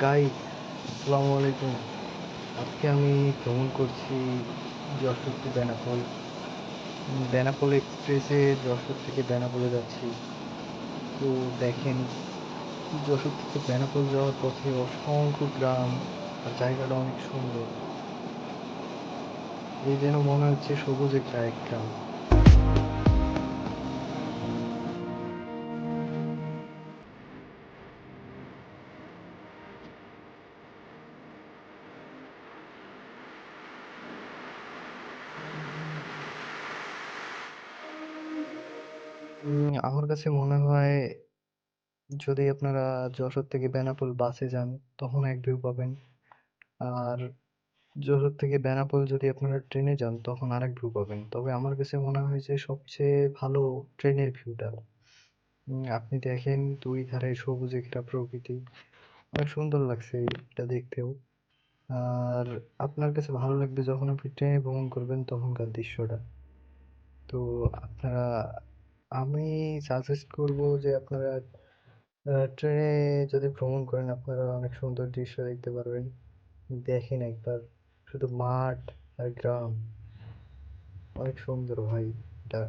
Guys, আসসালামু আলাইকুম। আজকে আমি ভ্রমণ করছি যশোর টু বেনাপোল। বেনাপোল এক্সপ্রেসে যশোর থেকে বেনাপোলে যাচ্ছি। তো দেখেন, যশোর থেকে বেনাপোল যাওয়ার পথে অসংখ্য গ্রাম আর জায়গাটা অনেক সুন্দর। এই যেন মনে হচ্ছে সবুজের এক গ্রাম। আমার কাছে মনে হয় যদি আপনারা যশোর থেকে বেনাপোল বাসে যান তখন এক ভিউ পাবেন। আর যশোর থেকে বেনাপোল যদি আপনারা ট্রেনে যান তখন আরেক ভিউ পাবেন। তবে আমার কাছে মনে হয় যে সবচেয়ে ভালো ট্রেনের ভিউটা। আপনি দেখেন দুই ধারে সবুজে ঘেরা প্রকৃতি, অনেক সুন্দর লাগছে এটা দেখতেও। আর আপনার কাছে ভালো লাগবে যখন আপনি ট্রেনে ভ্রমণ করবেন তখনকার দৃশ্যটা। তো আপনারা আমি সাজেস্ট করব যে আপনারা ট্রেনে যদি ভ্রমণ করেন আপনারা অনেক সুন্দর দৃশ্য দেখতে পারবেন। দেখেন একবার, শুধু মাঠ আর গ্রাম, অনেক সুন্দর ভাই এটা।